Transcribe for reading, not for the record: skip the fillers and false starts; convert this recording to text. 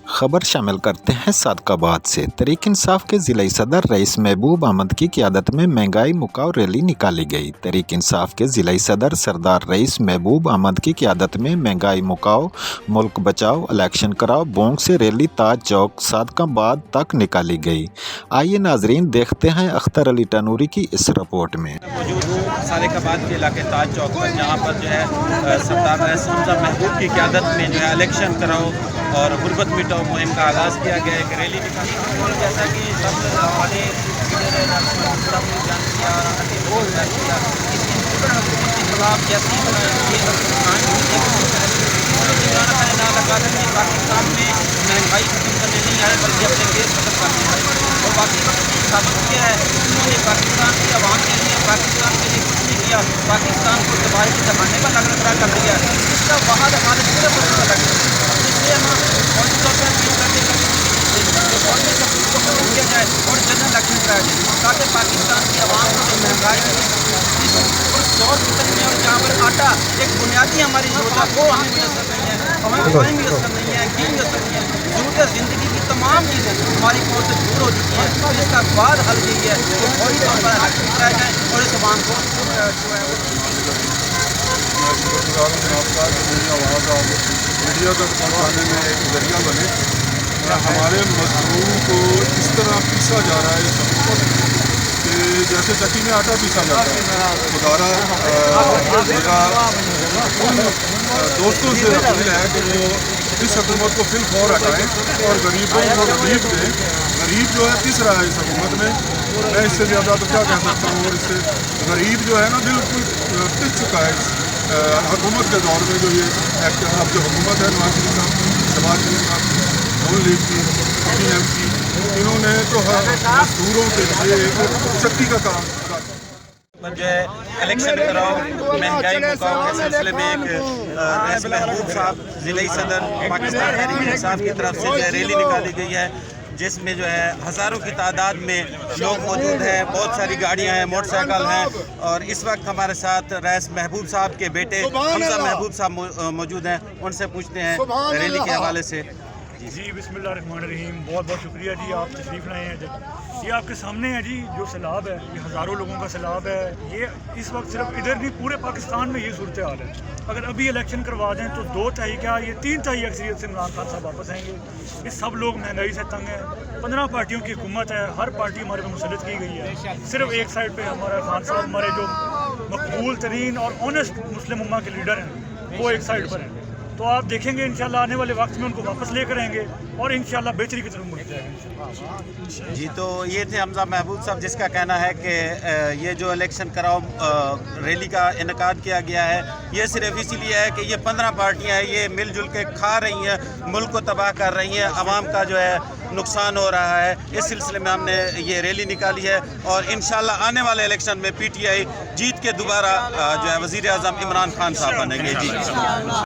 खबर शामिल करते हैं सादकाबाद से। तहरीक इंसाफ के ज़िला सदर रईस महबूब अहमद की क़यादत में महंगाई मुकाओ रैली निकाली गई। तहरीक इंसाफ के ज़िला सदर सरदार रईस महबूब अहमद की क़यादत में महंगाई मुकाओ, मुल्क बचाओ, इलेक्शन कराओ बोंग से रैली ताज चौक सादकाबाद तक निकाली गई। आइए नाजरीन देखते हैं अख्तर अली टनूरी की इस रिपोर्ट में। सादकाबाद के इलाके ताज चौक पर जहाँ पर जो है सरदार रईस महबूब की क़यादत में जो है इलेक्शन कराओ और गुर्बत मिटाओ मुहिम का आगाज़ किया गया। एक रैली निकाली और जैसा कि सब हमारे पाकिस्तान में महंगाई खत्म करने नहीं आए बल्कि अपने देश खत्म करने आए। और बाकी वक्त की साबित किया है उन्होंने पाकिस्तान की आवाम के लिए, पाकिस्तान के लिए कुछ नहीं किया, पाकिस्तान को तबाही के जमाने का लग खड़ा कर दिया। इसका वहाँ हमारे सिर्फ लग इसलिए हम फौरी तौर पर अपील करने लगे को खत्म किया जाए और जनरल इलेक्शन कराया जाए ताकि पाकिस्तान की आवाम को जो महंगाई और दौर फितर में और जहाँ पर आटा एक बुनियादी हमारी जरूरत है वो हमें मैसर नहीं है, हमें पानी मैसर नहीं है, घी मैसर नहीं है, जरूरत ज़िंदगी की तमाम चीज़ें हमारी पहुँच से दूर हो चुकी हैं। तो इसका बाद हल यही है कि फौरी तौर पर इलेक्शन कराया जाए और इस आवाम को मीडिया तक पहुँचाने में एक जरिया बने। हमारे मजदूरों को इस तरह पीसा जा रहा है कि जैसे चक्की में आटा पीसा जाता है। खुदारा उन दोस्तों से अपील है कि वो इस हुकूमत को फिल फौर हटाएँ और गरीबों को रिलीफ दें। गरीब जो है पिस रहा है इस हुकूमत में, मैं इससे ज़्यादा तो क्या कह सकता हूँ। और इससे गरीब जो है ना बिल्कुल पिस चुका है इस हुकूमत के दौर में। जो ये अब जो हुकूमत है नवाज शरीफ साहब, शहबाज शरीफ साहब, नून लीग की, टीएमसी, इन्होंने तो हर मजदूरों के लिए एक शक्ति का काम पर जो है इलेक्शन कराओ महंगाई मुकाओ के सिलसिले में एक रईस महबूब साहब ज़िला सदर पाकिस्तान तहरीक इंसाफ की तरफ से जो है रैली निकाली गई है जिसमें जो है हज़ारों की तादाद में लोग मौजूद हैं, बहुत सारी गाड़ियां हैं, मोटरसाइकिल हैं। और इस वक्त हमारे साथ रईस महबूब साहब के बेटे हमजा महबूब साहब मौजूद हैं, उनसे पूछते हैं रैली के हवाले से। जी बिस्मिल्लाहिर्रहमानिर्रहीम, बहुत बहुत शुक्रिया जी, आप तशरीफ़ लाए हैं। ये आपके सामने है जी, जो सैलाब है ये हज़ारों लोगों का सैलाब है। ये इस वक्त सिर्फ इधर नहीं पूरे पाकिस्तान में ये सूरत हाल है। अगर अभी इलेक्शन करवा दें तो 2/3 क्या ये 3/3 अक्सरियत से इमरान खान साहब वापस आएंगे। ये सब लोग महंगाई से तंग हैं। 15 पार्टियों की हुकूमत है, हर पार्टी हमारे पर मुसल्लत की गई है। सिर्फ एक साइड पर हमारा खान साहब, हमारे जो मकबूल तरीन और ऑनेस्ट मुस्लिम उम्मा के लीडर हैं, वो एक साइड पर हैं। तो आप देखेंगे इंशाल्लाह आने वाले वक्त में उनको वापस लेकर आएंगे और इंशाल्लाह बेहतरी की तरफ मुड़ जाएगा। जी, तो ये थे हमजा महबूब साहब जिसका कहना है कि ये जो इलेक्शन कराओ रैली का इनेकाद किया गया है ये सिर्फ इसीलिए है कि ये 15 पार्टियां हैं, ये मिलजुल के खा रही हैं, मुल्क को तबाह कर रही हैं, आवाम का जो है नुकसान हो रहा है। इस सिलसिले में हमने ये रैली निकाली है और इंशाल्लाह आने वाले इलेक्शन में PTI जीत के दोबारा जो है वज़ीर आज़म इमरान खान साहब बनेंगे। जी।